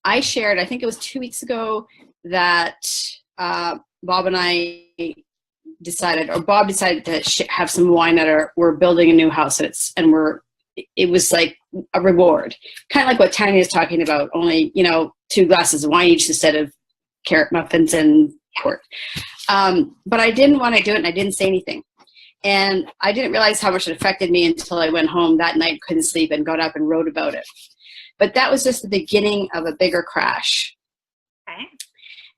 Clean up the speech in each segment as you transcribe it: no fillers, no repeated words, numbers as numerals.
I shared, I think it was 2 weeks ago, that Bob and I decided, or Bob decided to have some wine at we're building a new house, it was like a reward, kind of like what Tanya is talking about, only, 2 glasses of wine each instead of carrot muffins and port. But I didn't want to do it, and I didn't say anything. And I didn't realize how much it affected me until I went home that night, couldn't sleep, and got up and wrote about it. But that was just the beginning of a bigger crash. Okay.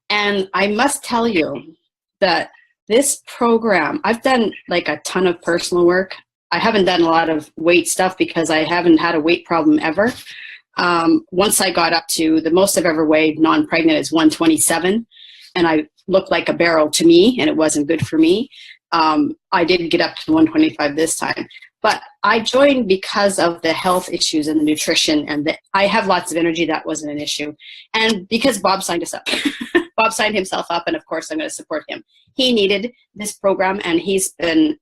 And I must tell you that this program, I've done like a ton of personal work. I haven't done a lot of weight stuff because I haven't had a weight problem ever. Once I got up to the most I've ever weighed non-pregnant is 127, and I looked like a barrel to me, and it wasn't good for me. I did get up to 125 this time, but I joined because of the health issues and the nutrition, and I have lots of energy. That wasn't an issue. And because Bob signed us up. Bob signed himself up, and of course I'm going to support him. He needed this program, and he's been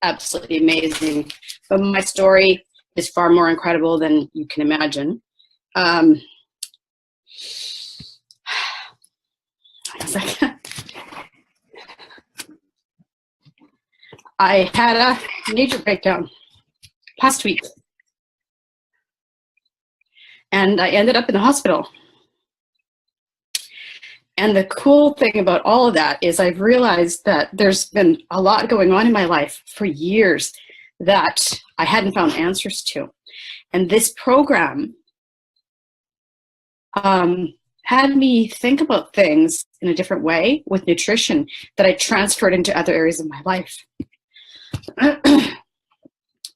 absolutely amazing. But my story is far more incredible than you can imagine. I had a major breakdown last week, and I ended up in the hospital. And the cool thing about all of that is I've realized that there's been a lot going on in my life for years that I hadn't found answers to. And this program had me think about things in a different way with nutrition that I transferred into other areas of my life.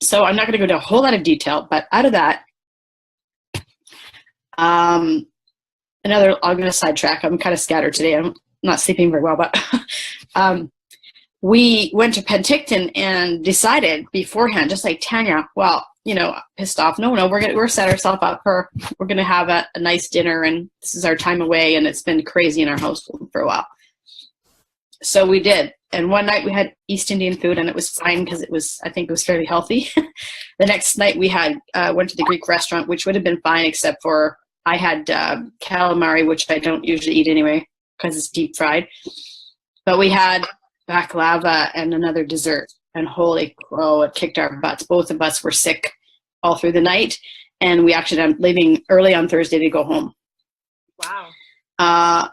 So I'm not going to go into a whole lot of detail, but out of that, I'm going to sidetrack. I'm kind of scattered today. I'm not sleeping very well, but we went to Penticton and decided beforehand, just like Tanya, well, pissed off. No, we're set ourselves up we're going to have a nice dinner, and this is our time away, and it's been crazy in our household for a while. So we did. And one night we had East Indian food, and it was fine because I think it was fairly healthy. The next night we went to the Greek restaurant, which would have been fine, except for I had calamari, which I don't usually eat anyway because it's deep fried. But we had baklava and another dessert, and holy crow, it kicked our butts. Both of us were sick all through the night, and we actually ended up leaving early on Thursday to go home. Wow.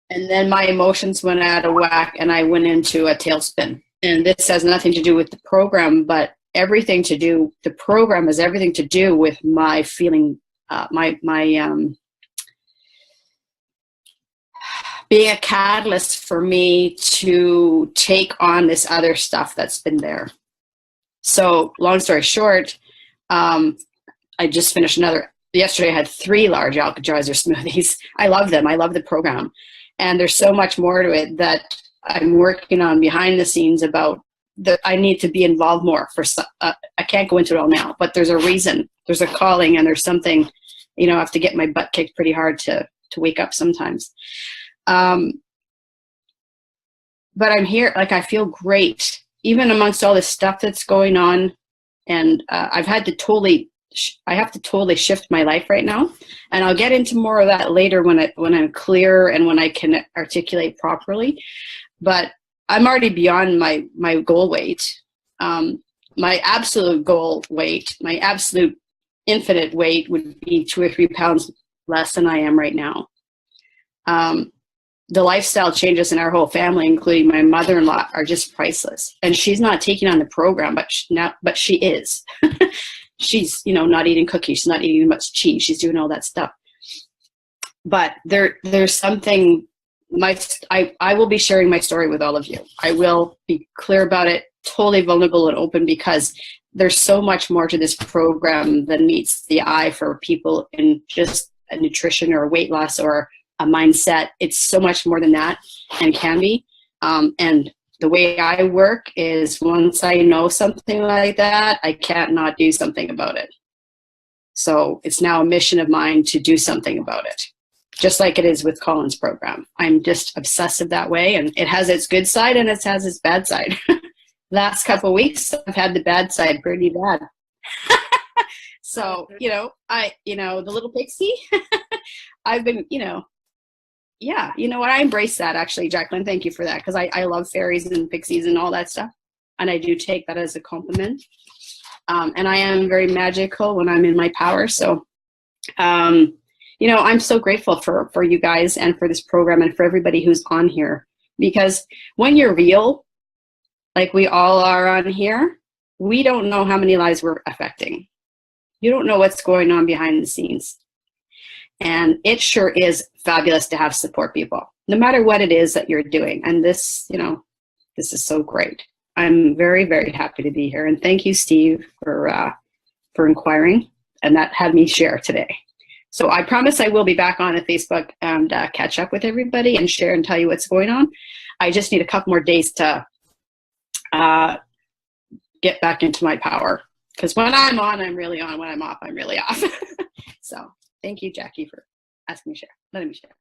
And then my emotions went out of whack, and I went into a tailspin. And this has nothing to do with the program, but the program has everything to do with my feeling, being a catalyst for me to take on this other stuff that's been there. So long story short, I just finished yesterday I had 3 large Alka-Seltzer smoothies. I love them. I love the program. And there's so much more to it that I'm working on behind the scenes about that I need to be involved more I can't go into it all now, but there's a reason, there's a calling, and there's something, I have to get my butt kicked pretty hard to wake up sometimes. But I'm here, I feel great, even amongst all this stuff that's going on. And I have to totally shift my life right now. And I'll get into more of that later when I'm clear and when I can articulate properly. But I'm already beyond my goal weight. My absolute goal weight, my absolute infinite weight would be 2 or 3 pounds less than I am right now. The lifestyle changes in our whole family, including my mother-in-law, are just priceless. And she's not taking on the program, but she is. She's, not eating cookies. She's not eating much cheese. She's doing all that stuff. But there's something, I will be sharing my story with all of you. I will be clear about it, totally vulnerable and open, because there's so much more to this program than meets the eye for people in just a nutrition or weight loss or a mindset. It's so much more than that, and can be. And the way I work is, once I know something like that, I can't not do something about it. So it's now a mission of mine to do something about it, just like it is with Colin's program. I'm just obsessive that way, and it has its good side and it has its bad side. Last couple of weeks, I've had the bad side pretty bad. So, the little pixie, I've been, yeah, you know what? I embrace that actually, Jacqueline. Thank you for that, because I love fairies and pixies and all that stuff. And I do take that as a compliment. And I am very magical when I'm in my power. So, I'm so grateful for you guys and for this program and for everybody who's on here. Because when you're real, like we all are on here, we don't know how many lives we're affecting. You don't know what's going on behind the scenes. And it sure is fabulous to have support people, no matter what it is that you're doing. And this, this is so great. I'm very, very happy to be here. And thank you, Steve, for inquiring. And that had me share today. So I promise I will be back on at Facebook and catch up with everybody and share and tell you what's going on. I just need a couple more days to get back into my power. Because when I'm on, I'm really on. When I'm off, I'm really off. So thank you, Jackie, for asking me to share, letting me share.